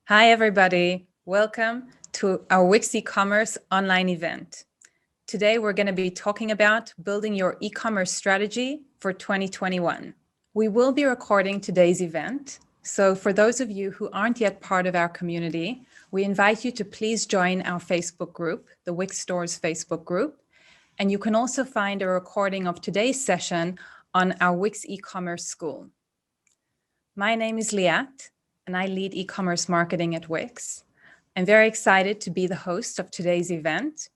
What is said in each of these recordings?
Hi, everybody. Welcome to our Wix eCommerce online event. Today, we're going to be talking about building your e-commerce strategy for 2021. We will be recording today's event. So for those of you who aren't yet part of our community, we invite you to please join our Facebook group, the Wix Stores Facebook group. And you can also find a recording of today's session on our Wix eCommerce school. My name is Liat, and I lead e-commerce marketing at Wix. I'm very excited to be the host of today's event,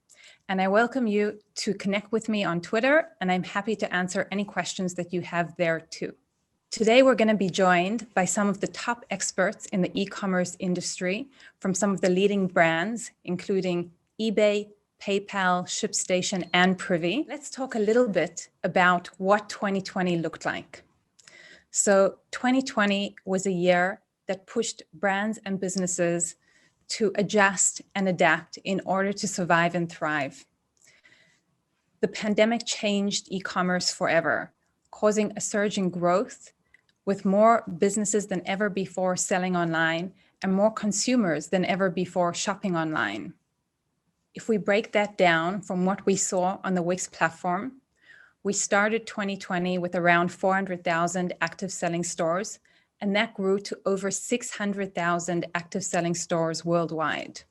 and I welcome you to connect with me on Twitter, and I'm happy to answer any questions that you have there too. Today, we're going to be joined by some of the top experts in the e-commerce industry from some of the leading brands, including eBay, PayPal, ShipStation, and Privy. Let's talk a little bit about what 2020 looked like. So 2020 was a year that pushed brands and businesses to adjust and adapt in order to survive and thrive. The pandemic changed e-commerce forever, causing a surge in growth with more businesses than ever before selling online and more consumers than ever before shopping online. If we break that down from what we saw on the Wix platform, we started 2020 with around 400,000 active selling stores, and that grew to over 600,000 active selling stores worldwide.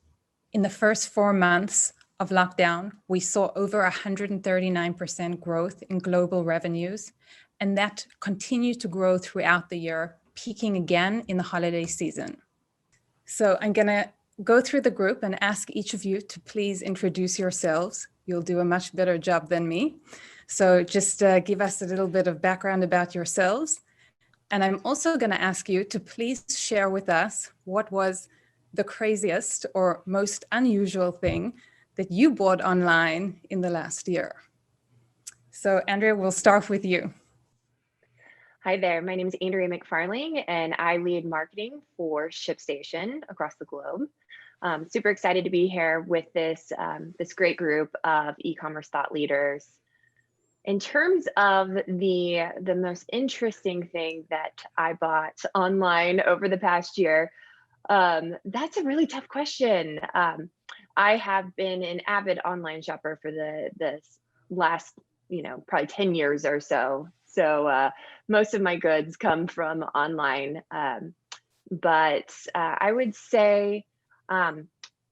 In the first 4 months of lockdown, we saw over 139% growth in global revenues, and that continued to grow throughout the year, peaking again in the holiday season. So I'm going to go through the group and ask each of you to please introduce yourselves. You'll do a much better job than me. So just give us a little bit of background about yourselves. And I'm also going to ask you to please share with us what was the craziest or most unusual thing that you bought online in the last year. So Andrea, we'll start with you. Hi there, my name is Andrea McFarling, and I lead marketing for ShipStation across the globe. Super excited to be here with this great group of e-commerce thought leaders. In terms of the most interesting thing that I bought online over the past year, that's a really tough question. I have been an avid online shopper for the last, probably 10 years or so. So most of my goods come from online. But I would say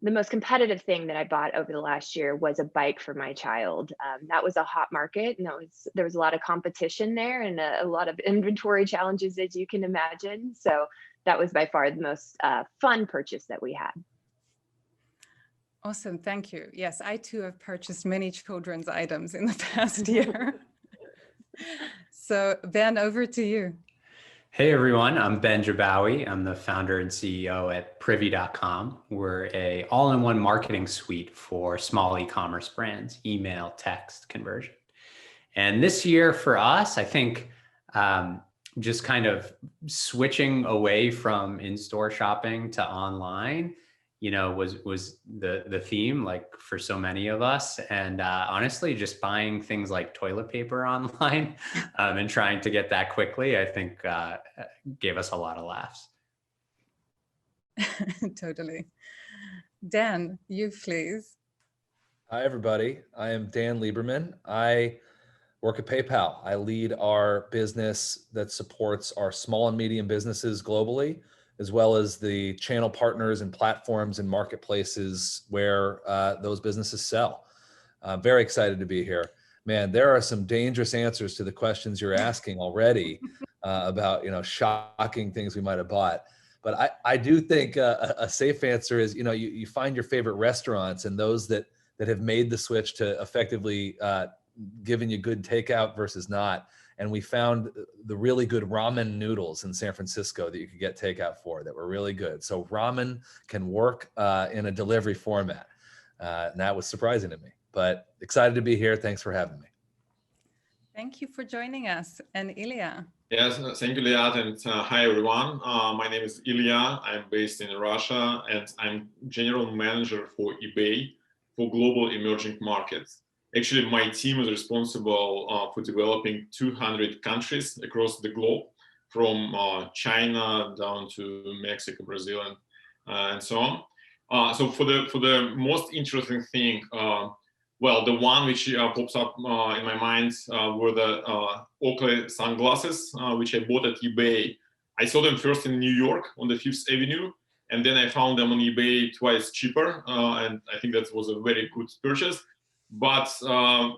the most competitive thing that I bought over the last year was a bike for my child. That was a hot market, and there was a lot of competition there and a lot of inventory challenges, as you can imagine. So that was by far the most fun purchase that we had. Awesome, thank you. Yes, I too have purchased many children's items in the past year. So Ben, over to you. Hey everyone, I'm Ben Jabawi. I'm the founder and CEO at Privy.com. We're an all-in-one marketing suite for small e-commerce brands, email, text, conversion. And this year for us, I think just kind of switching away from in-store shopping to online, was the theme, like for so many of us. And honestly, just buying things like toilet paper online and trying to get that quickly, I think gave us a lot of laughs. Totally. Dan, you please. Hi, everybody. I am Dan Lieberman. I work at PayPal. I lead our business that supports our small and medium businesses globally, as well as the channel partners and platforms and marketplaces where those businesses sell. I'm very excited to be here. Man, there are some dangerous answers to the questions you're asking already about shocking things we might have bought. But I do think a safe answer is, you find your favorite restaurants and those that have made the switch to effectively giving you good takeout versus not. And we found the really good ramen noodles in San Francisco that you could get takeout for that were really good. So ramen can work in a delivery format. And that was surprising to me, but excited to be here. Thanks for having me. Thank you for joining us. And Ilya. Yes, thank you, Liat, and hi everyone. My name is Ilya. I'm based in Russia, and I'm general manager for eBay for global emerging markets. Actually, my team is responsible for developing 200 countries across the globe, from China down to Mexico, Brazil, and and so on. So for the most interesting thing, well, the one which pops up in my mind were the Oakley sunglasses, which I bought at eBay. I saw them first in New York on the Fifth Avenue, and then I found them on eBay twice cheaper, and I think that was a very good purchase. But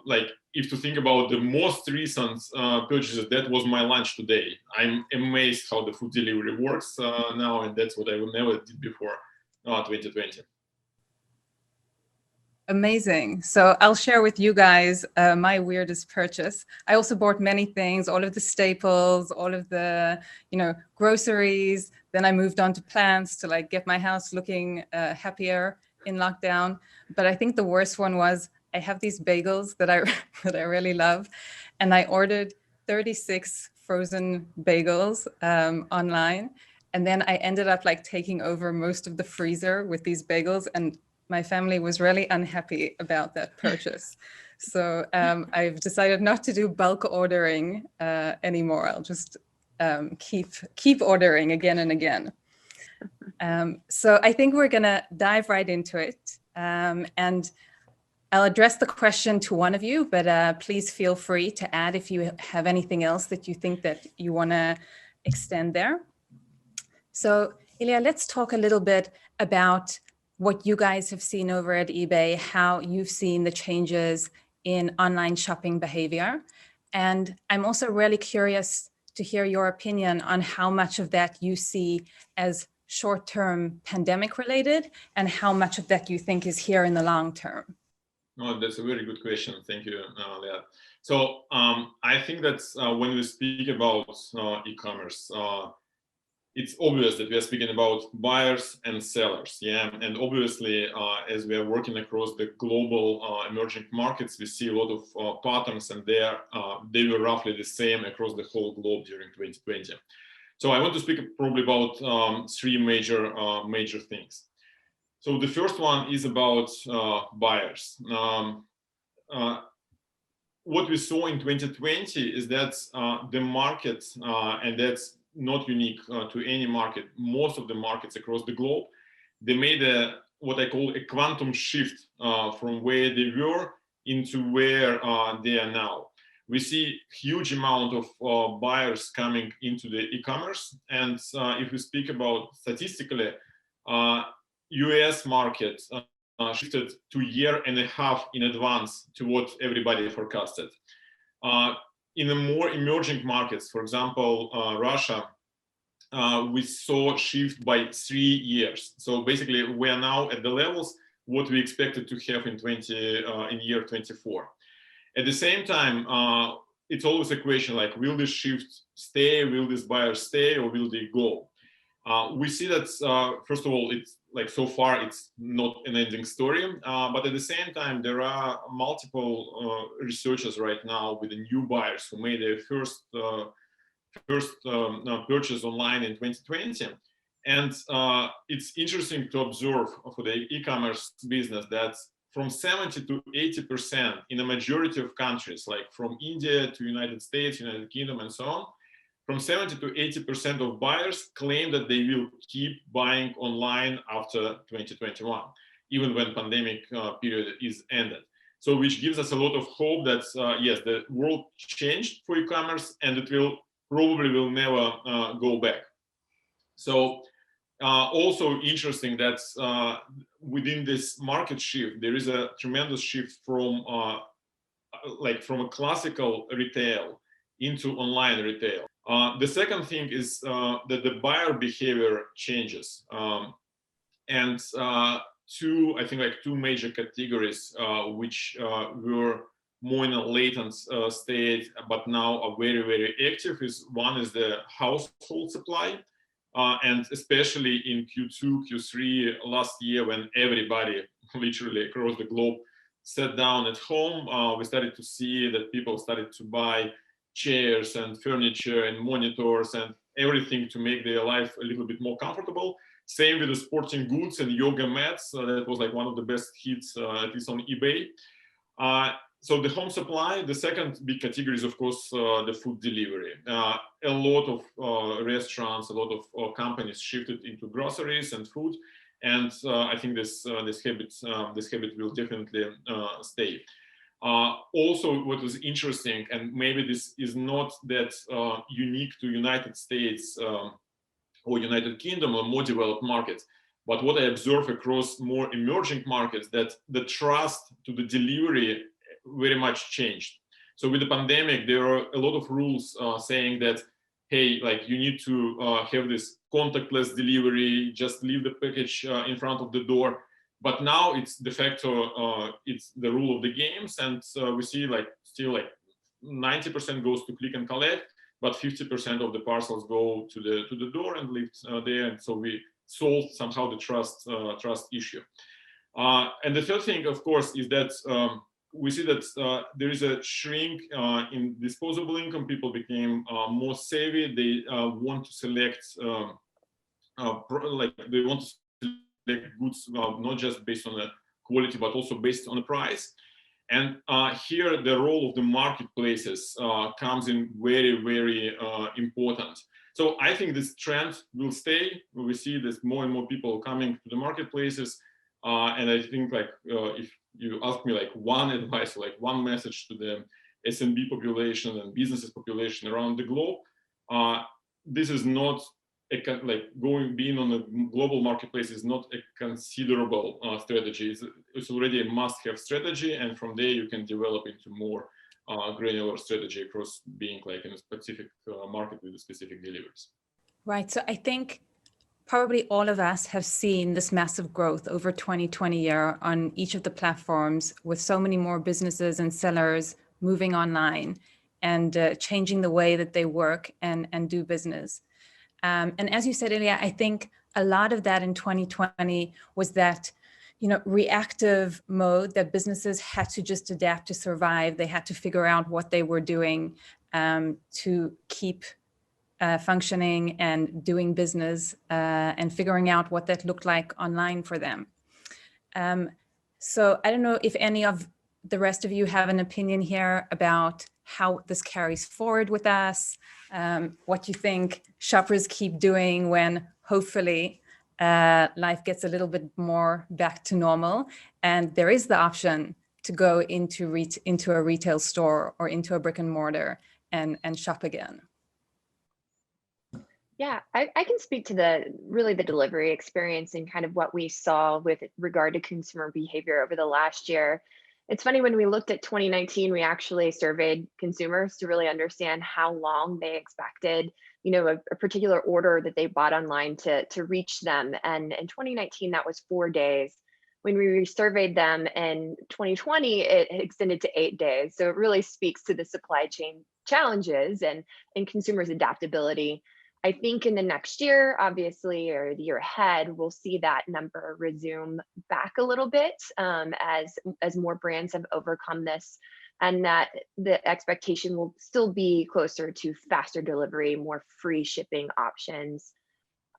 like, if to think about the most recent purchases, that was my lunch today. I'm amazed how the food delivery works now, and that's what I would never did before 2020. Amazing. So I'll share with you guys my weirdest purchase. I also bought many things, all of the staples, all of the, groceries. Then I moved on to plants to like get my house looking happier in lockdown. But I think the worst one was I have these bagels that I really love, and I ordered 36 frozen bagels online, and then I ended up like taking over most of the freezer with these bagels, and my family was really unhappy about that purchase. So I've decided not to do bulk ordering anymore. I'll just keep ordering again and again. So I think we're gonna dive right into it, and I'll address the question to one of you, but please feel free to add if you have anything else that you think that you wanna extend there. So Ilya, let's talk a little bit about what you guys have seen over at eBay, how you've seen the changes in online shopping behavior. And I'm also really curious to hear your opinion on how much of that you see as short-term pandemic related and how much of that you think is here in the long term. Oh, that's a very good question. Thank you, Leah. So I think that when we speak about e-commerce, it's obvious that we are speaking about buyers and sellers, yeah. And obviously, as we are working across the global emerging markets, we see a lot of patterns, and they were roughly the same across the whole globe during 2020. So I want to speak probably about three major things. So the first one is about buyers. What we saw in 2020 is that the market, and that's not unique to any market, most of the markets across the globe, they made what I call a quantum shift from where they were into where they are now. We see huge amount of buyers coming into the e-commerce, and if we speak about statistically, US market shifted to a year and a half in advance to what everybody forecasted. In the more emerging markets, for example, Russia, we saw a shift by 3 years. So basically, we are now at the levels what we expected to have in year 24. At the same time, it's always a question like, will this shift stay? Will these buyers stay, or will they go? We see that, first of all, it's like so far it's not an ending story, but at the same time there are multiple researchers right now with the new buyers who made their first purchase online in 2020, and it's interesting to observe for the e-commerce business that from 70 to 80% in a majority of countries, like from India to United States, United Kingdom, and so on, from 70 to 80% of buyers claim that they will keep buying online after 2021, even when pandemic period is ended. So which gives us a lot of hope that, yes, the world changed for e-commerce, and it probably will never go back. So also interesting that within this market shift, there is a tremendous shift from a classical retail into online retail. The second thing is that the buyer behavior changes, and two major categories which were more in a latent state but now are very, very active is one is the household supply, and especially in Q2, Q3 last year, when everybody literally across the globe sat down at home, we started to see that people started to buy chairs and furniture and monitors and everything to make their life a little bit more comfortable. Same with the sporting goods and yoga mats. That was like one of the best hits, at least on eBay. So the home supply. The second big category is, of course, the food delivery. A lot of restaurants, a lot of companies shifted into groceries and food. and I think this habit will definitely stay. Also, what was interesting, and maybe this is not that unique to United States or United Kingdom or more developed markets, but what I observe across more emerging markets, that the trust to the delivery very much changed. So with the pandemic, there are a lot of rules saying that, hey, like you need to have this contactless delivery, just leave the package in front of the door. But now it's de facto, it's the rule of the games, and we see like still like 90% goes to click and collect, but 50% of the parcels go to the door and live there. And so we solve somehow the trust issue. And the third thing, of course, is that we see that there is a shrink in disposable income. People became more savvy. They want to select they want to select goods not just based on the quality, but also based on the price. And here the role of the marketplaces comes in very, very important. So I think this trend will stay. We see that more and more people coming to the marketplaces. And I think like if you ask me like one advice, like one message to the SMB population and businesses population around the globe, this is not being on a global marketplace is not a considerable strategy. It's already a must-have strategy, and from there you can develop into more granular strategy across being like in a specific market with specific deliveries. Right. So I think probably all of us have seen this massive growth over 2020 year on each of the platforms, with so many more businesses and sellers moving online and changing the way that they work and do business. And as you said, Ilya, I think a lot of that in 2020 was that, reactive mode that businesses had to just adapt to survive. They had to figure out what they were doing to keep functioning and doing business and figuring out what that looked like online for them. So I don't know if any of the rest of you have an opinion here about how this carries forward with us, what you think shoppers keep doing when hopefully life gets a little bit more back to normal and there is the option to go into a retail store or into a brick and mortar and shop again. Yeah, I can speak to the delivery experience and kind of what we saw with regard to consumer behavior over the last year. It's funny, when we looked at 2019, we actually surveyed consumers to really understand how long they expected, a particular order that they bought online to reach them. And in 2019, that was 4 days. When we surveyed them in 2020, it extended to 8 days. So it really speaks to the supply chain challenges and consumers' adaptability. I think in the next year, obviously, or the year ahead, we'll see that number resume back a little bit as more brands have overcome this, and that the expectation will still be closer to faster delivery, more free shipping options.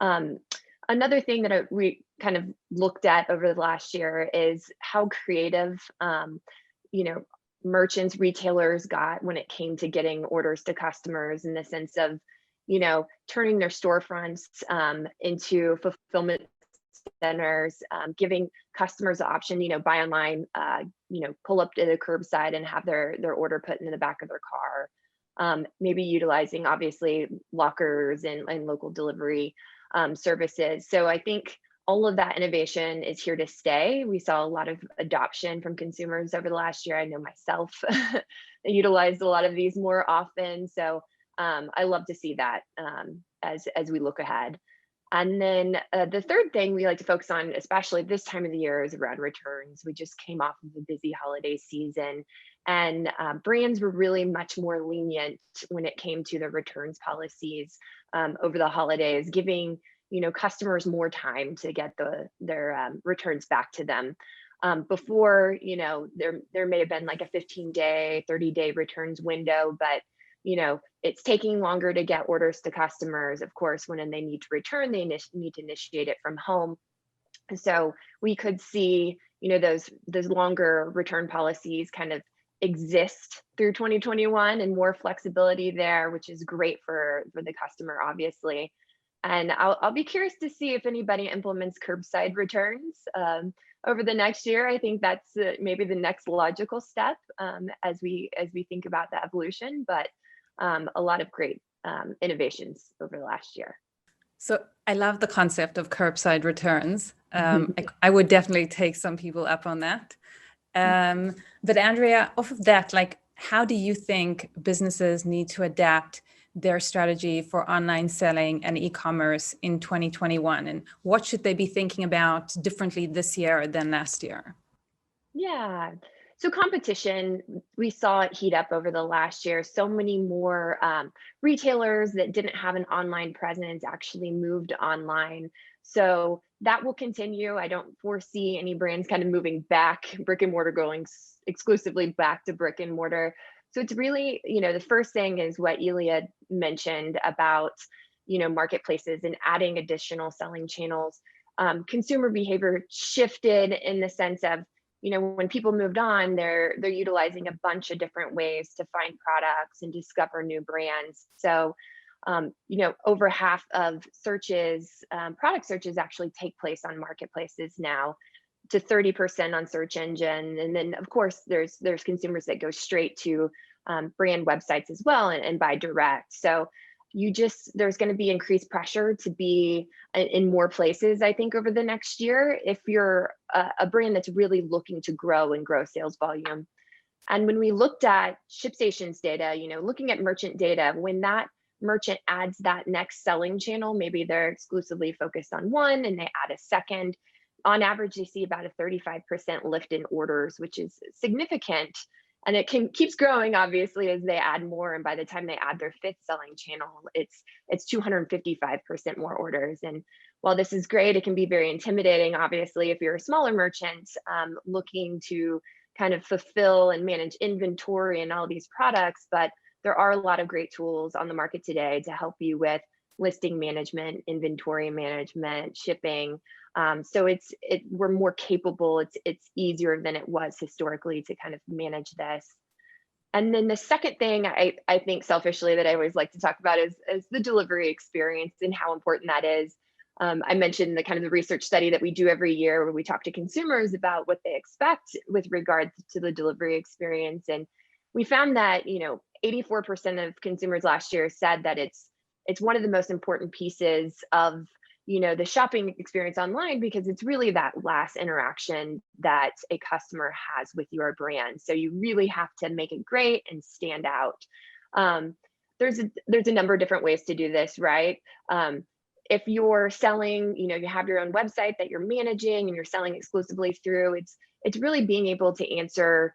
Another thing that we kind of looked at over the last year is how creative, merchants, retailers got when it came to getting orders to customers, in the sense of turning their storefronts into fulfillment centers, giving customers the option, buy online, pull up to the curbside and have their order put into the back of their car. Maybe utilizing, obviously, lockers and local delivery services. So I think all of that innovation is here to stay. We saw a lot of adoption from consumers over the last year. I know myself utilized a lot of these more often. So I love to see that as we look ahead. And then the third thing we like to focus on, especially this time of the year, is around returns. We just came off of a busy holiday season, and brands were really much more lenient when it came to the returns policies over the holidays, giving customers more time to get their returns back to them. Before, there may have been like a 15-day, 30-day returns window, but it's taking longer to get orders to customers. Of course, when they need to return, they need to initiate it from home. So we could see, those longer return policies kind of exist through 2021, and more flexibility there, which is great for the customer, obviously. And I'll be curious to see if anybody implements curbside returns over the next year. I think that's maybe the next logical step as we think about the evolution, but a lot of great innovations over the last year. So I love the concept of curbside returns. I would definitely take some people up on that. But Andrea, off of that, like, how do you think businesses need to adapt their strategy for online selling and e-commerce in 2021? And what should they be thinking about differently this year than last year? Yeah. So competition, we saw it heat up over the last year. So many more retailers that didn't have an online presence actually moved online. So that will continue. I don't foresee any brands kind of moving back, brick and mortar, going exclusively back to brick and mortar. So it's really, the first thing is what Ilya mentioned about, marketplaces and adding additional selling channels. Consumer behavior shifted in the sense of, when people moved on, they're utilizing a bunch of different ways to find products and discover new brands. So, over half of searches, product searches actually take place on marketplaces now, to 30% on search engine. And then of course there's consumers that go straight to brand websites as well and buy direct. So there's going to be increased pressure to be in more places, I think, over the next year, if you're a brand that's really looking to grow sales volume. And when we looked at ShipStation's data, looking at merchant data, when that merchant adds that next selling channel, maybe they're exclusively focused on one and they add a second, on average, they see about a 35% lift in orders, which is significant. And it keeps growing, obviously, as they add more. And by the time they add their fifth selling channel, it's 255% more orders. And while this is great, it can be very intimidating, obviously, if you're a smaller merchant looking to kind of fulfill and manage inventory and all these products. But there are a lot of great tools on the market today to help you with listing management, inventory management, shipping. So we're more capable. It's easier than it was historically to kind of manage this. And then the second thing I think selfishly that I always like to talk about is the delivery experience and how important that is. I mentioned the kind of the research study that we do every year where we talk to consumers about what they expect with regards to the delivery experience. And we found that, 84% of consumers last year said that it's one of the most important pieces of the shopping experience online, because it's really that last interaction that a customer has with your brand. So you really have to make it great and stand out. There's a number of different ways to do this, right? If you're selling, you have your own website that you're managing and you're selling exclusively through, it's really being able to answer,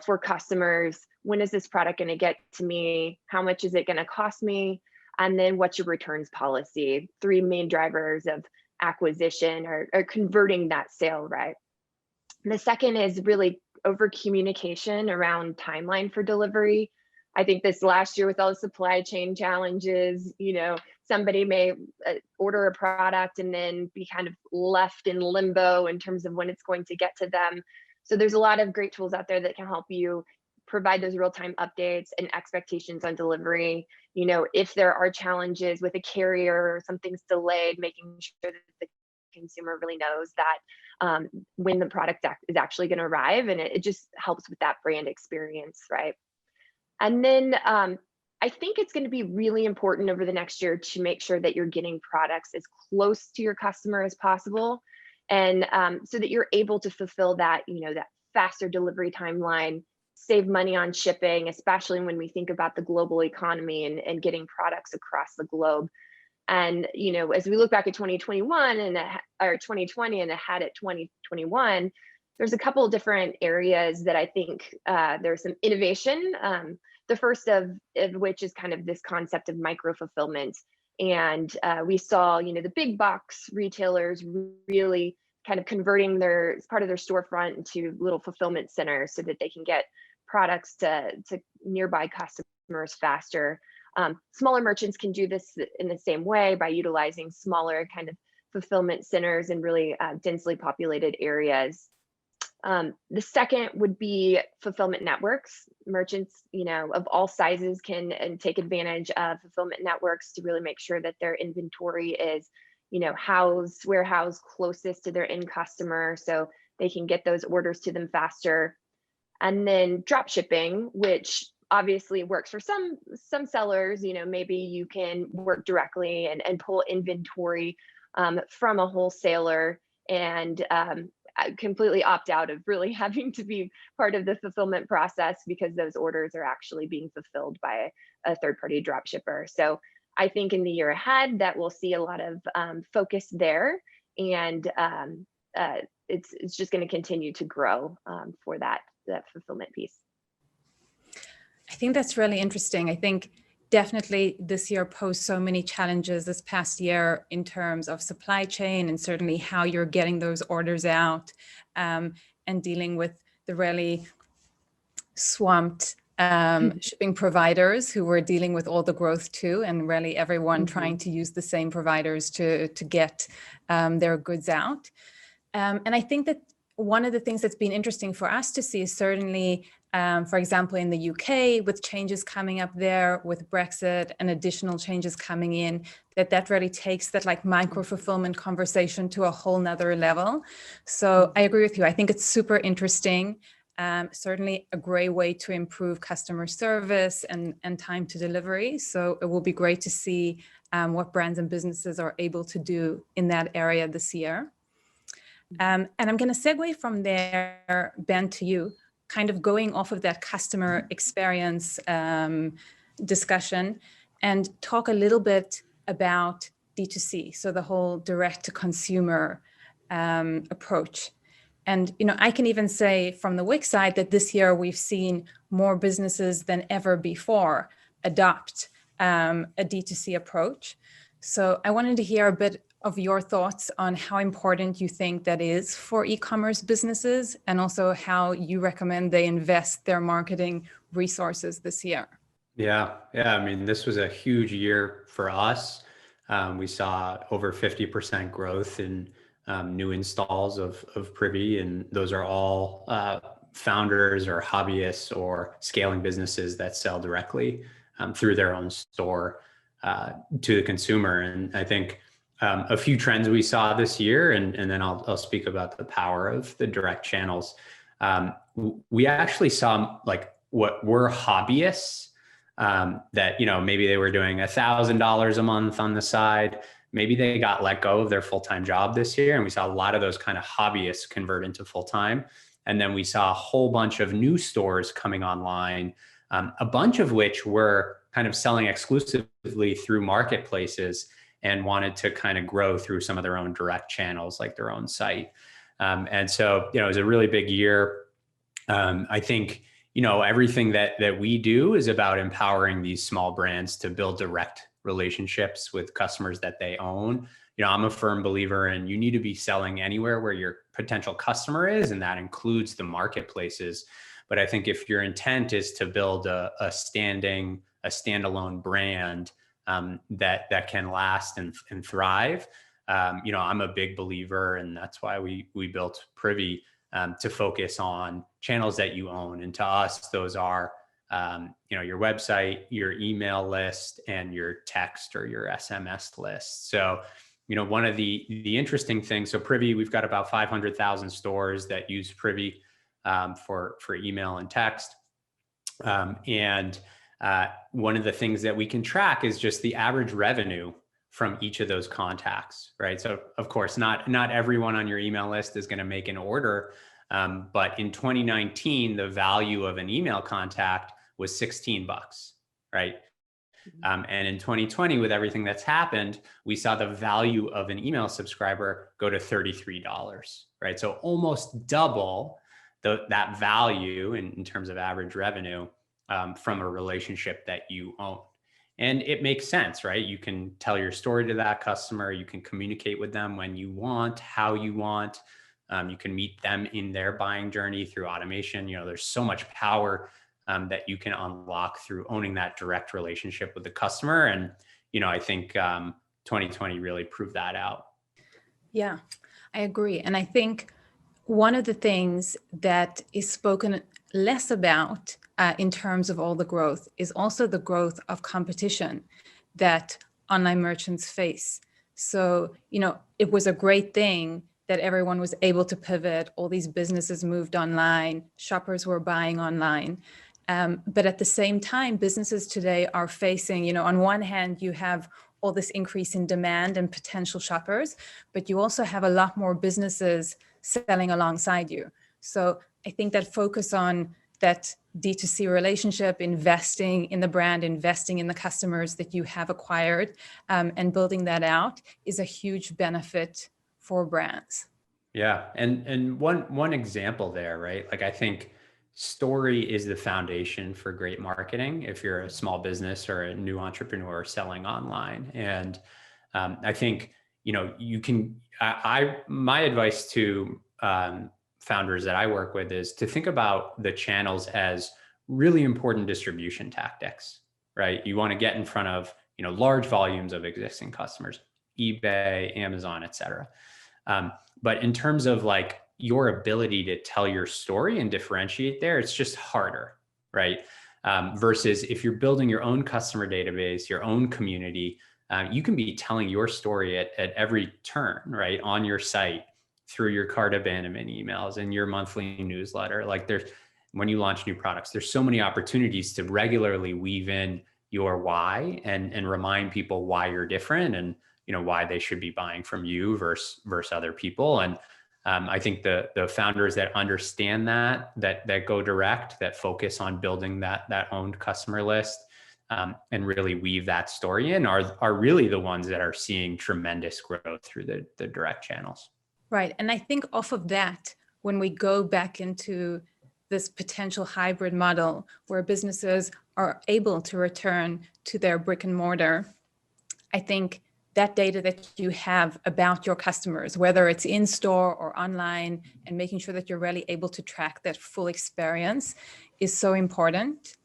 for customers, when is this product going to get to me? How much is it going to cost me? And then what's your returns policy? 3 main drivers of acquisition or converting that sale, right? And the second is really over communication around timeline for delivery. I think this last year with all the supply chain challenges, somebody may order a product and then be kind of left in limbo in terms of when it's going to get to them. So there's a lot of great tools out there that can help you provide those real-time updates and expectations on delivery. If there are challenges with a carrier or something's delayed, making sure that the consumer really knows that when the product is actually going to arrive, and it just helps with that brand experience, right? And then I think it's going to be really important over the next year to make sure that you're getting products as close to your customer as possible, and so that you're able to fulfill that, that faster delivery timeline, save money on shipping, especially when we think about the global economy and getting products across the globe. And, as we look back at 2021 or 2020 and ahead at 2021, there's a couple of different areas that I think there's some innovation. The first of which is kind of this concept of micro fulfillment. And we saw, the big box retailers really kind of converting part of their storefront into little fulfillment centers so that they can get products to nearby customers faster. Smaller merchants can do this in the same way by utilizing smaller kind of fulfillment centers in really densely populated areas. The second would be fulfillment networks. Merchants, of all sizes can take advantage of fulfillment networks to really make sure that their inventory is, warehoused closest to their end customer, so they can get those orders to them faster. And then drop shipping, which obviously works for some sellers. Maybe you can work directly and pull inventory from a wholesaler and completely opt out of really having to be part of the fulfillment process, because those orders are actually being fulfilled by a third-party drop shipper. So I think in the year ahead that we'll see a lot of focus there, and it's just going to continue to grow for that fulfillment piece. I think that's really interesting. I think definitely this year posed so many challenges this past year in terms of supply chain, and certainly how you're getting those orders out, and dealing with the really swamped shipping providers who were dealing with all the growth too, and really everyone trying to use the same providers to get their goods out. And I think that one of the things that's been interesting for us to see is certainly, for example, in the UK, with changes coming up there with Brexit and additional changes coming in, that really takes that like micro fulfillment conversation to a whole nother level. So I agree with you. I think it's super interesting. Certainly a great way to improve customer service and time to delivery. So it will be great to see what brands and businesses are able to do in that area this year. And I'm going to segue from there, Ben, to you, kind of going off of that customer experience discussion, and talk a little bit about D2C, so the whole direct to consumer approach. And, I can even say from the Wix side that this year we've seen more businesses than ever before adopt a D2C approach. So I wanted to hear a bit of your thoughts on how important you think that is for e-commerce businesses, and also how you recommend they invest their marketing resources this year. Yeah. I mean, this was a huge year for us. We saw over 50% growth in new installs of Privy, and those are all founders or hobbyists or scaling businesses that sell directly through their own store to the consumer. And I think a few trends we saw this year, and then I'll speak about the power of the direct channels. We actually saw like what were hobbyists that, maybe they were doing $1,000 a month on the side. Maybe they got let go of their full-time job this year. And we saw a lot of those kind of hobbyists convert into full-time. And then we saw a whole bunch of new stores coming online, a bunch of which were kind of selling exclusively through marketplaces and wanted to kind of grow through some of their own direct channels, like their own site. And so, it was a really big year. I think, everything that we do is about empowering these small brands to build direct relationships with customers that they own. I'm a firm believer in you need to be selling anywhere where your potential customer is, and that includes the marketplaces. But I think if your intent is to build a standalone brand that can last and thrive, I'm a big believer, and that's why we built Privy to focus on channels that you own. And to us, those are your website, your email list, and your text or your SMS list. So, one of the interesting things, so Privy, we've got about 500,000 stores that use Privy for email and text. And one of the things that we can track is just the average revenue from each of those contacts, right? So of course, not everyone on your email list is going to make an order. But in 2019, the value of an email contact was $16, right? And in 2020, with everything that's happened, we saw the value of an email subscriber go to $33, right? So almost double that value in terms of average revenue from a relationship that you own. And it makes sense, right? You can tell your story to that customer. You can communicate with them when you want, how you want. You can meet them in their buying journey through automation. There's so much power that you can unlock through owning that direct relationship with the customer. And, I think 2020 really proved that out. Yeah, I agree. And I think one of the things that is spoken less about in terms of all the growth is also the growth of competition that online merchants face. So, it was a great thing that everyone was able to pivot. All these businesses moved online, shoppers were buying online. But at the same time, businesses today are facing, on one hand, you have all this increase in demand and potential shoppers, but you also have a lot more businesses selling alongside you. So I think that focus on that D2C relationship, investing in the brand, investing in the customers that you have acquired, and building that out is a huge benefit for brands. Yeah, and one example there, right? Like I think story is the foundation for great marketing if you're a small business or a new entrepreneur selling online. And I think, you can, my advice to founders that I work with is to think about the channels as really important distribution tactics, right? You want to get in front of, large volumes of existing customers, eBay, Amazon, et cetera. But in terms of like your ability to tell your story and differentiate there, it's just harder, right? Versus if you're building your own customer database, your own community, you can be telling your story at every turn, right? On your site, through your cart abandonment emails and your monthly newsletter. Like when you launch new products, there's so many opportunities to regularly weave in your why and remind people why you're different and why they should be buying from you versus other people. And I think the founders that understand that go direct, that focus on building that owned customer list, and really weave that story in are really the ones that are seeing tremendous growth through the direct channels. Right. And I think off of that, when we go back into this potential hybrid model where businesses are able to return to their brick and mortar, I think that data that you have about your customers, whether it's in store or online, and making sure that you're really able to track that full experience is so important.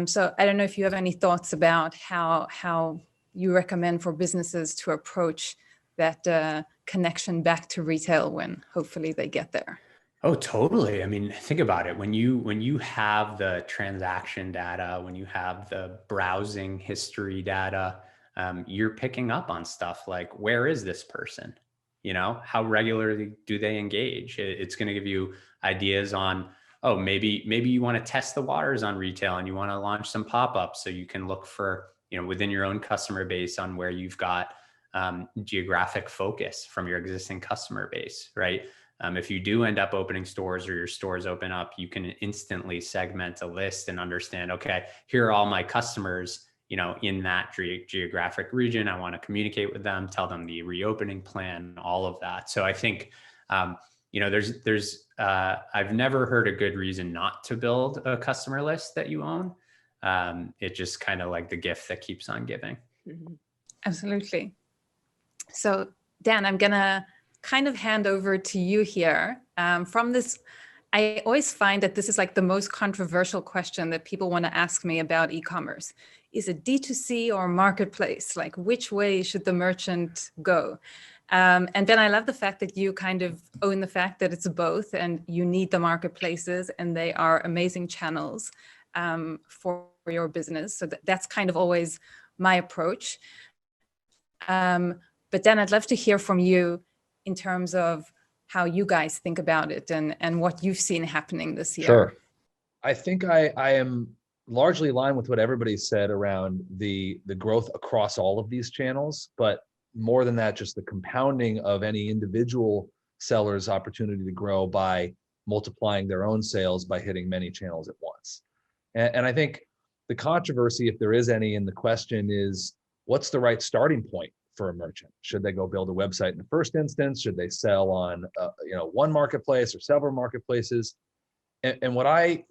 So I don't know if you have any thoughts about how you recommend for businesses to approach that connection back to retail when hopefully they get there. Oh, totally. I mean, think about it. When you have the transaction data, when you have the browsing history data, you're picking up on stuff like, where is this person? How regularly do they engage? It's going to give you ideas on, oh, maybe you want to test the waters on retail and you want to launch some pop-ups so you can look for, within your own customer base on where you've got geographic focus from your existing customer base, right? If you do end up opening stores or your stores open up, you can instantly segment a list and understand, okay, here are all my customers, in that geographic region. I want to communicate with them, tell them the reopening plan, all of that. So I think, there's I've never heard a good reason not to build a customer list that you own. It's just kind of like the gift that keeps on giving. Mhm. Absolutely. So Dan, I'm going to kind of hand over to you here. From this, I always find that this is like the most controversial question that people want to ask me about e-commerce. Is it D2C or marketplace? Like, which way should the merchant go? And Ben, I love the fact that you kind of own the fact that it's both and you need the marketplaces and they are amazing channels for your business. So that's kind of always my approach. But Dan, I'd love to hear from you in terms of how you guys think about it and what you've seen happening this year. Sure. I think I am largely aligned with what everybody said around the growth across all of these channels, but more than that, just the compounding of any individual seller's opportunity to grow by multiplying their own sales by hitting many channels at once. And I think the controversy, if there is any in the question, is what's the right starting point for a merchant? Should they go build a website in the first instance? Should they sell on one marketplace or several marketplaces? And what I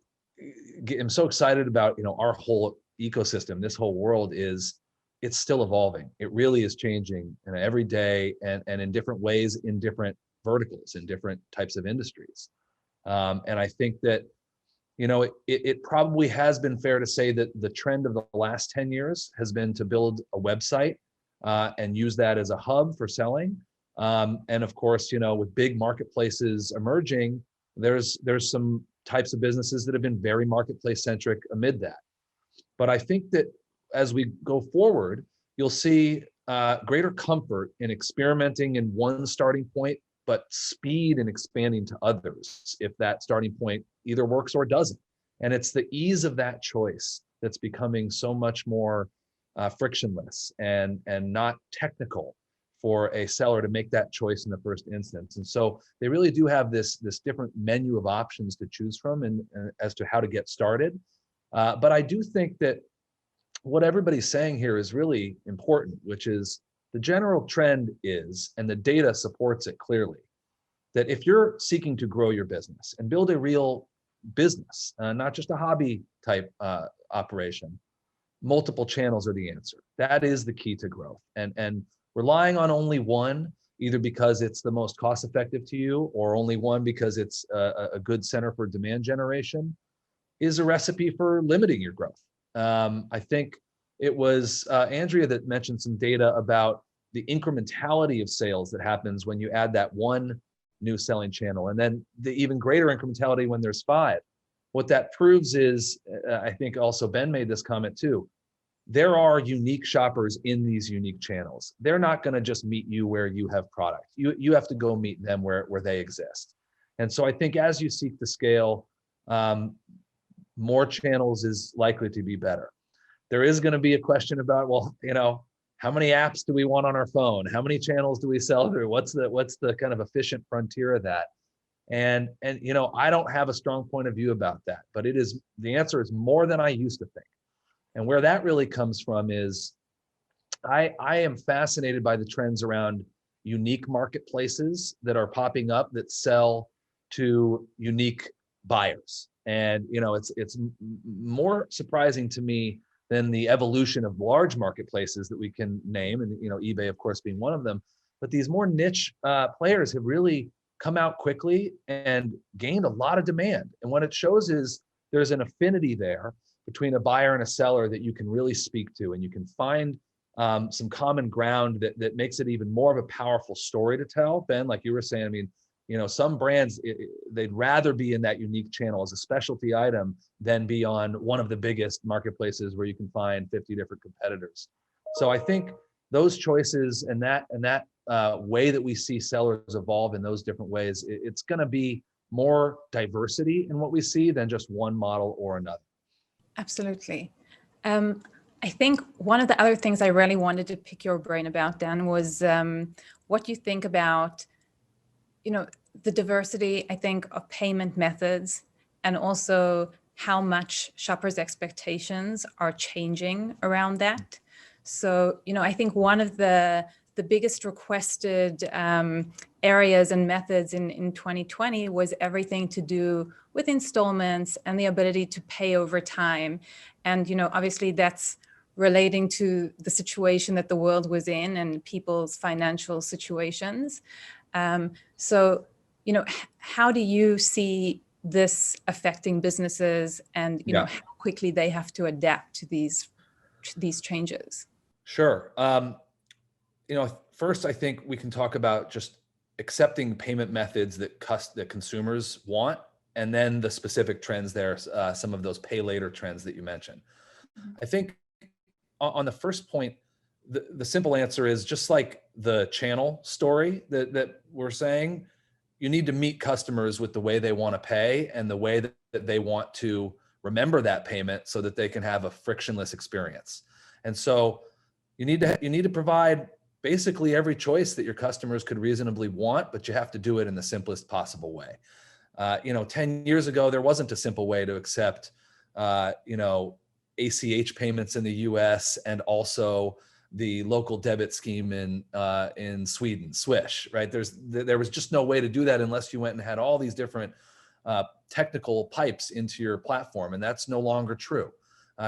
am so excited about, our whole ecosystem, this whole world, is it's still evolving. It really is changing every day and in different ways, in different verticals, in different types of industries. And I think that, it probably has been fair to say that the trend of the last 10 years has been to build a website and use that as a hub for selling. And of course, with big marketplaces emerging, there's some types of businesses that have been very marketplace centric amid that. But I think that as we go forward, you'll see greater comfort in experimenting in one starting point, but speed in expanding to others if that starting point either works or doesn't. And it's the ease of that choice that's becoming so much more frictionless and not technical for a seller to make that choice in the first instance. And so they really do have this different menu of options to choose from and as to how to get started. But I do think that what everybody's saying here is really important, which is the general trend is, and the data supports it clearly, that if you're seeking to grow your business and build a real business, not just a hobby type operation, multiple channels are the answer. That is the key to growth. And relying on only one, either because it's the most cost effective to you or only one because it's a good center for demand generation, is a recipe for limiting your growth. I think it was Andrea that mentioned some data about the incrementality of sales that happens when you add that one new selling channel, and then the even greater incrementality when there's 5. What that proves is, I think also Ben made this comment too, there are unique shoppers in these unique channels. They're not going to just meet you where you have product. You have to go meet them where they exist. And so I think as you seek to scale, more channels is likely to be better. There is going to be a question about, well, how many apps do we want on our phone? How many channels do we sell through? What's the kind of efficient frontier of that? And I don't have a strong point of view about that, but the answer is more than I used to think. And where that really comes from is I am fascinated by the trends around unique marketplaces that are popping up that sell to unique buyers. And it's more surprising to me than the evolution of large marketplaces that we can name, and eBay of course being one of them. But these more niche players have really come out quickly and gained a lot of demand. And what it shows is there's an affinity there between a buyer and a seller that you can really speak to, and you can find some common ground that makes it even more of a powerful story to tell. Ben, like you were saying, I mean, some brands, they'd rather be in that unique channel as a specialty item than be on one of the biggest marketplaces where you can find 50 different competitors. So I think those choices and that way that we see sellers evolve in those different ways, it's going to be more diversity in what we see than just one model or another. Absolutely. I think one of the other things I really wanted to pick your brain about, Dan, was what you think about the diversity, I think, of payment methods, and also how much shoppers' expectations are changing around that. So, I think one of the biggest requested areas and methods in 2020 was everything to do with installments and the ability to pay over time. And, obviously that's relating to the situation that the world was in and people's financial situations. So, how do you see this affecting businesses and, how quickly they have to adapt to these changes? Sure. First, I think we can talk about just accepting payment methods that consumers want, and then the specific trends there, some of those pay later trends that you mentioned. Mm-hmm. I think on the first point, the simple answer is just like the channel story that we're saying, you need to meet customers with the way they want to pay and the way that they want to remember that payment so that they can have a frictionless experience. And so you need to provide basically every choice that your customers could reasonably want, but you have to do it in the simplest possible way. 10 years ago, there wasn't a simple way to accept, ACH payments in the US and also the local debit scheme in Sweden, Swish, right? There was just no way to do that unless you went and had all these different technical pipes into your platform, and that's no longer true.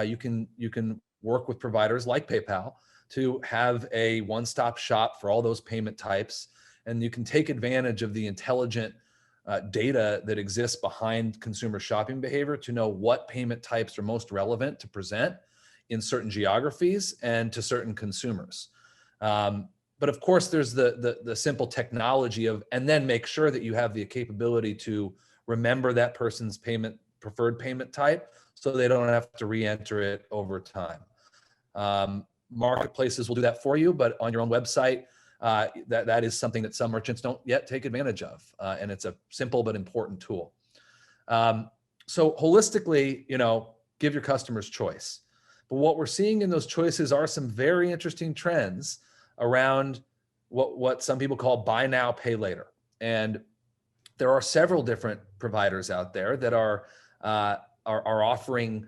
You can work with providers like PayPal to have a one-stop shop for all those payment types, and you can take advantage of the intelligent data that exists behind consumer shopping behavior to know what payment types are most relevant to present in certain geographies and to certain consumers. But of course, there's the simple technology of, and then make sure that you have the capability to remember that person's preferred payment type, so they don't have to re-enter it over time. Marketplaces will do that for you, but on your own website, that is something that some merchants don't yet take advantage of, and it's a simple but important tool. So holistically, give your customers choice. But what we're seeing in those choices are some very interesting trends around what some people call buy now, pay later. And there are several different providers out there that are offering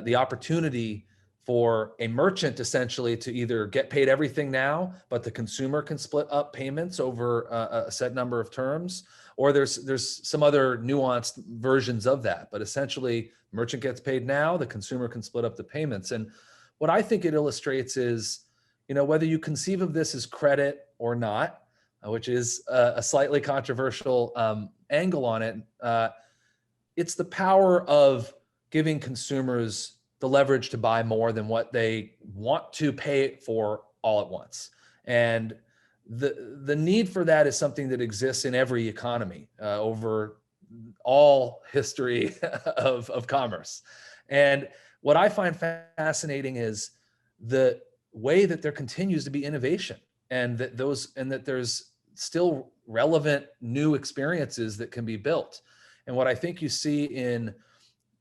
the opportunity for a merchant essentially to either get paid everything now, but the consumer can split up payments over a set number of terms, or there's some other nuanced versions of that. But essentially, merchant gets paid now, the consumer can split up the payments. And what I think it illustrates is, whether you conceive of this as credit or not, which is a slightly controversial angle on it, it's the power of giving consumers the leverage to buy more than what they want to pay for all at once. And the need for that is something that exists in every economy over all history of commerce. And what I find fascinating is the way that there continues to be innovation, and that there's still relevant new experiences that can be built. And what I think you see in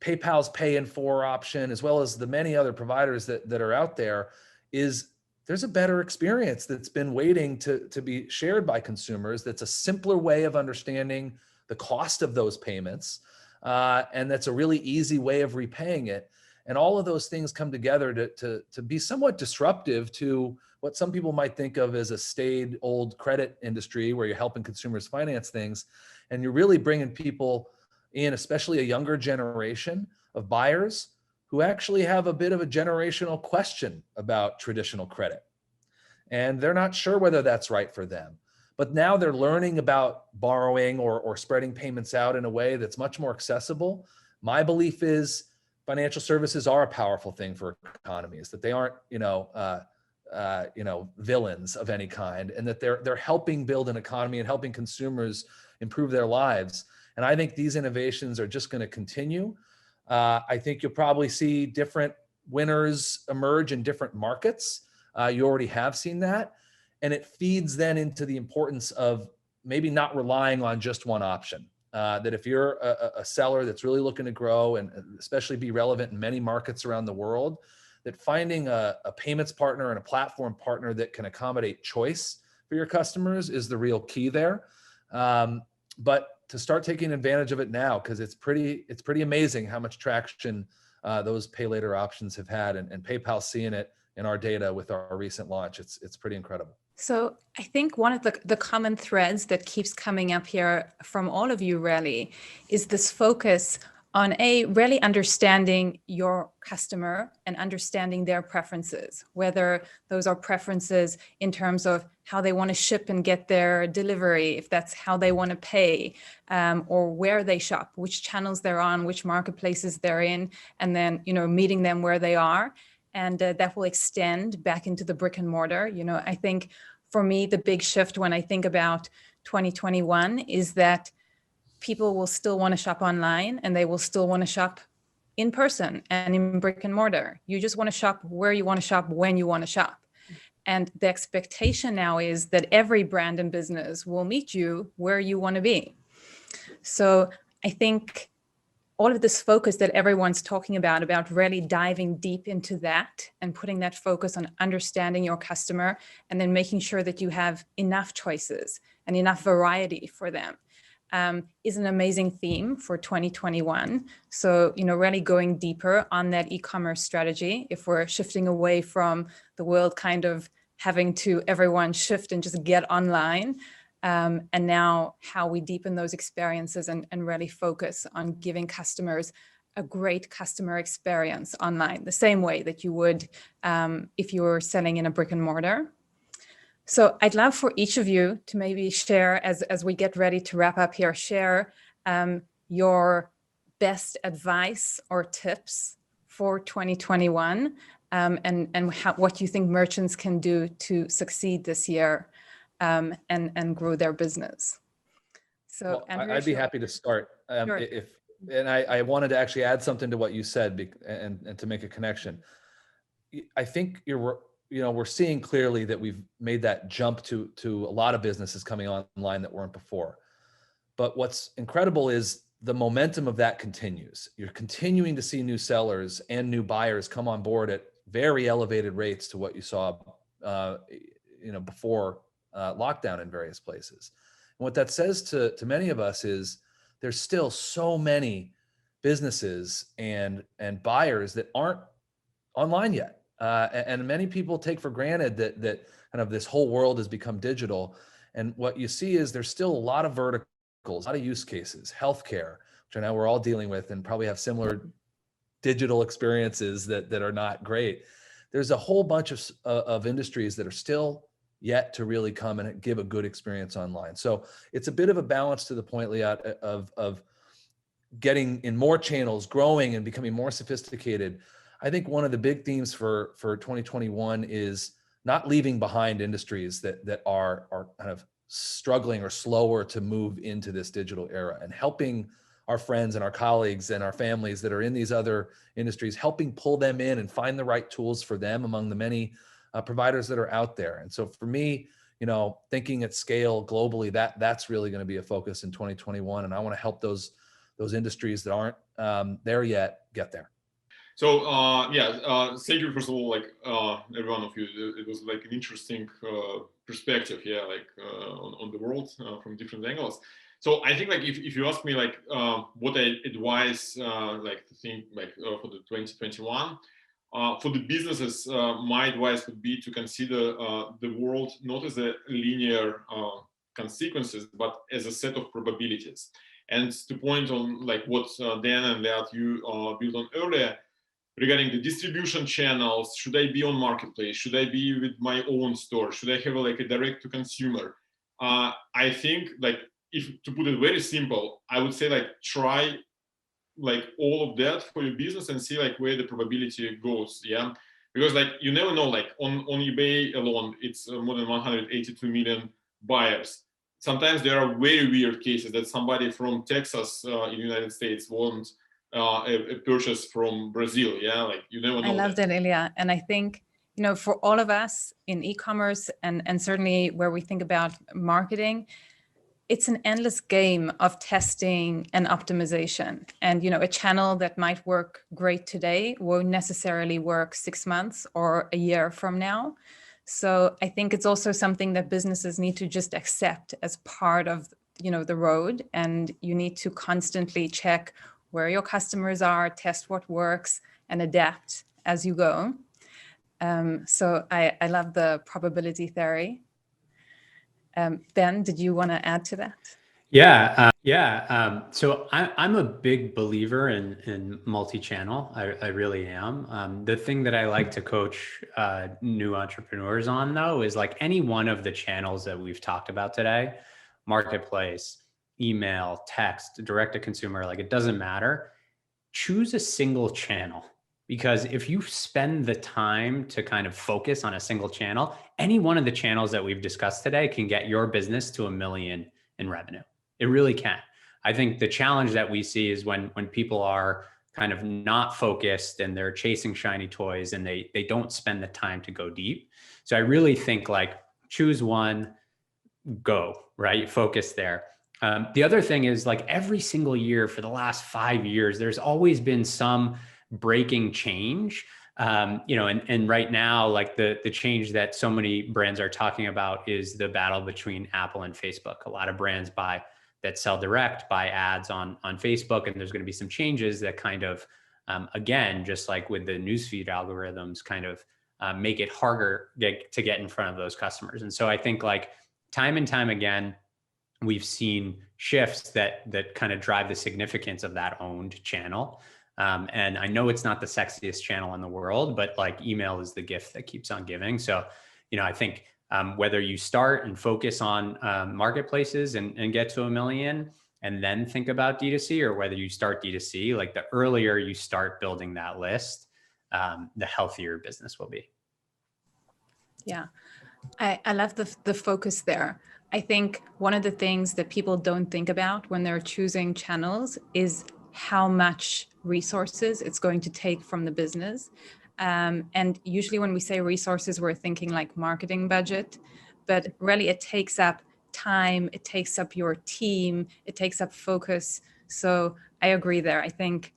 PayPal's Pay in 4 option, as well as the many other providers that are out there, is there's a better experience that's been waiting to be shared by consumers. That's a simpler way of understanding the cost of those payments. And that's a really easy way of repaying it. And all of those things come together to be somewhat disruptive to what some people might think of as a staid old credit industry where you're helping consumers finance things. And you're really bringing people in, especially a younger generation of buyers who actually have a bit of a generational question about traditional credit. And they're not sure whether that's right for them. But now they're learning about borrowing or spreading payments out in a way that's much more accessible. My belief is financial services are a powerful thing for economies, that they aren't, villains of any kind, and that they're helping build an economy and helping consumers improve their lives. And I think these innovations are just going to continue. I think you'll probably see different winners emerge in different markets. You already have seen that. And it feeds then into the importance of maybe not relying on just one option. That if you're a seller that's really looking to grow and especially be relevant in many markets around the world, that finding a payments partner and a platform partner that can accommodate choice for your customers is the real key there. But to start taking advantage of it now, because it's pretty amazing how much traction those pay later options have had, and PayPal's seeing it in our data with our recent launch. It's pretty incredible. So I think one of the common threads that keeps coming up here from all of you really is this focus on really understanding your customer and understanding their preferences, whether those are preferences in terms of how they want to ship and get their delivery, if that's how they want to pay, or where they shop, which channels they're on, which marketplaces they're in, and then, meeting them where they are. And that will extend back into the brick and mortar. I think for me, the big shift when I think about 2021 is that people will still want to shop online, and they will still want to shop in person and in brick and mortar. You just want to shop where you want to shop, when you want to shop. And the expectation now is that every brand and business will meet you where you want to be. So I think all of this focus that everyone's talking about really diving deep into that and putting that focus on understanding your customer, and then making sure that you have enough choices and enough variety for them, is an amazing theme for 2021. So, really going deeper on that e-commerce strategy, if we're shifting away from the world kind of having to everyone shift and just get online, and now how we deepen those experiences and really focus on giving customers a great customer experience online, the same way that you would if you were selling in a brick and mortar. So I'd love for each of you to maybe share, as we get ready to wrap up here, share your best advice or tips for 2021, and what you think merchants can do to succeed this year and grow their business. So Well, Andrea, I'd be happy to start. Sure. And I wanted to actually add something to what you said and to make a connection. I think we're seeing clearly that we've made that jump to a lot of businesses coming online that weren't before. But what's incredible is the momentum of that continues. You're continuing to see new sellers and new buyers come on board at very elevated rates to what you saw, before lockdown in various places. And what that says to many of us is there's still so many businesses and buyers that aren't online yet. And many people take for granted that kind of this whole world has become digital. And what you see is there's still a lot of verticals, a lot of use cases, healthcare, which I know we're all dealing with and probably have similar digital experiences that are not great. There's a whole bunch of industries that are still yet to really come and give a good experience online. So it's a bit of a balance to the point, Liat, of getting in more channels, growing and becoming more sophisticated. I think one of the big themes for 2021 is not leaving behind industries that are kind of struggling or slower to move into this digital era, and helping our friends and our colleagues and our families that are in these other industries, helping pull them in and find the right tools for them among the many providers that are out there. And so for me, thinking at scale globally, that's really going to be a focus in 2021. And I want to help those industries that aren't there yet get there. So thank you first of all, every one of you. It was like an interesting perspective here, on the world from different angles. So I think if you ask me what I advise to think for the 2021 for the businesses, my advice would be to consider the world not as a linear consequences, but as a set of probabilities. And to point on what Dan and Liat you built on earlier, regarding the distribution channels, should I be on marketplace? Should I be with my own store? Should I have a direct to consumer? I think if to put it very simple, I would say try all of that for your business and see where the probability goes. Yeah, because you never know. On eBay alone, it's more than 182 million buyers. Sometimes there are very weird cases that somebody from Texas in the United States won't a purchase from Brazil. Yeah, you never know. I love that, Ilya. And I think, for all of us in e-commerce and certainly where we think about marketing, it's an endless game of testing and optimization. And, a channel that might work great today won't necessarily work 6 months or a year from now. So I think it's also something that businesses need to just accept as part of, the road. And you need to constantly check where your customers are, test what works, and adapt as you go. So I love the probability theory. Ben, did you want to add to that? So I'm a big believer in multi-channel. I really am. The thing that I like to coach new entrepreneurs on, though, is any one of the channels that we've talked about today, marketplace, email, text, direct to consumer, it doesn't matter. Choose a single channel, because if you spend the time to kind of focus on a single channel, any one of the channels that we've discussed today can get your business to $1 million in revenue. It really can. I think the challenge that we see is when people are kind of not focused and they're chasing shiny toys and they don't spend the time to go deep. So I really think choose one, go, right? Focus there. The other thing is every single year for the last 5 years, there's always been some breaking change. And right now, the change that so many brands are talking about is the battle between Apple and Facebook. A lot of brands that sell direct buy ads on Facebook, and there's going to be some changes that kind of, again, just like with the newsfeed algorithms, kind of make it harder to get in front of those customers. And so I think time and time again, we've seen shifts that kind of drive the significance of that owned channel. And I know it's not the sexiest channel in the world, but email is the gift that keeps on giving. So, I think whether you start and focus on marketplaces and get to $1 million and then think about D2C, or whether you start D2C, the earlier you start building that list, the healthier business will be. Yeah. I love the focus there. I think one of the things that people don't think about when they're choosing channels is how much resources it's going to take from the business. And usually when we say resources, we're thinking like marketing budget, but really it takes up time, it takes up your team, it takes up focus. So I agree there. I think,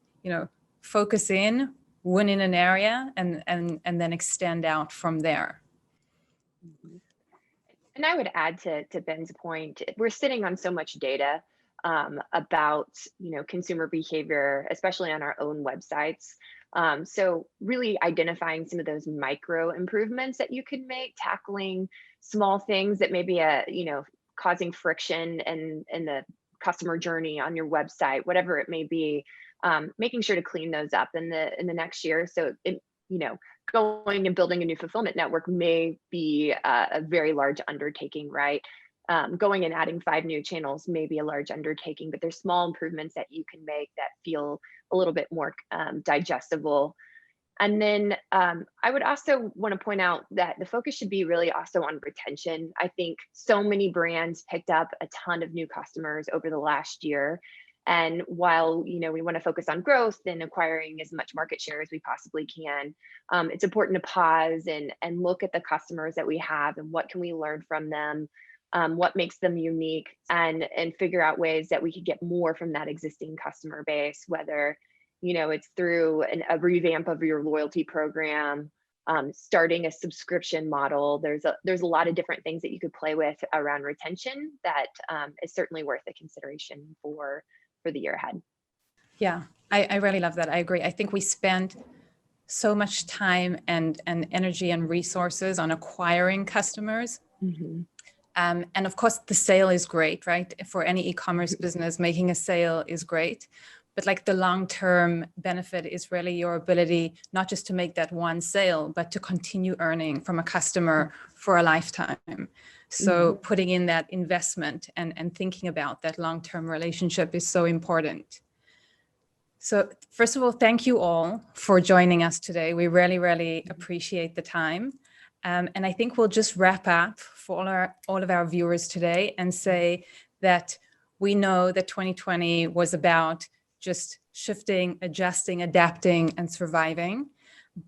focus in, win in an area, and then extend out from there. And I would add to Ben's point, we're sitting on so much data about consumer behavior, especially on our own websites. So really identifying some of those micro improvements that you can make, tackling small things that may be causing friction in the customer journey on your website, whatever it may be, making sure to clean those up in the next year. So going and building a new fulfillment network may be a very large undertaking, right? Going and adding 5 new channels may be a large undertaking, but there's small improvements that you can make that feel a little bit more digestible. And then I would also want to point out that the focus should be really also on retention. I think so many brands picked up a ton of new customers over the last year. And while we want to focus on growth and acquiring as much market share as we possibly can, it's important to pause and look at the customers that we have and what can we learn from them, what makes them unique, and figure out ways that we could get more from that existing customer base, whether it's through a revamp of your loyalty program, starting a subscription model. There's a lot of different things that you could play with around retention that is certainly worth a consideration for the year ahead. Yeah, I really love that. I agree. I think we spend so much time and energy and resources on acquiring customers. Mm-hmm. And of course, the sale is great, right? For any e-commerce business, making a sale is great. But like the long-term benefit is really your ability, not just to make that one sale, but to continue earning from a customer for a lifetime. So putting in that investment and thinking about that long-term relationship is so important. So first of all, thank you all for joining us today. We really, really appreciate the time. And I think we'll just wrap up for all of our viewers today and say that we know that 2020 was about just shifting, adjusting, adapting, and surviving.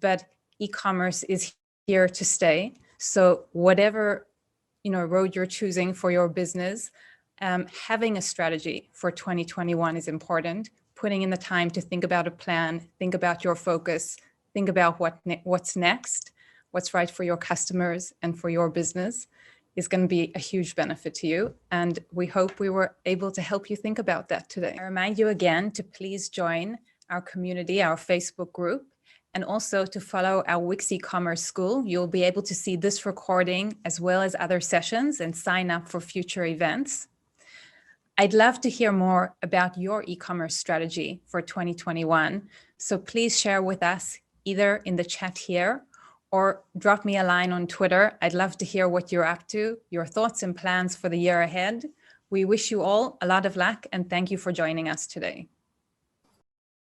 But e-commerce is here to stay. So whatever road you're choosing for your business, having a strategy for 2021 is important. Putting in the time to think about a plan, think about your focus, think about what's next, what's right for your customers and for your business is going to be a huge benefit to you. And we hope we were able to help you think about that today. I remind you again to please join our community, our Facebook group, and also to follow our Wix eCommerce School. You'll be able to see this recording as well as other sessions and sign up for future events. I'd love to hear more about your e-commerce strategy for 2021. So please share with us either in the chat here or drop me a line on Twitter. I'd love to hear what you're up to, your thoughts and plans for the year ahead. We wish you all a lot of luck and thank you for joining us today.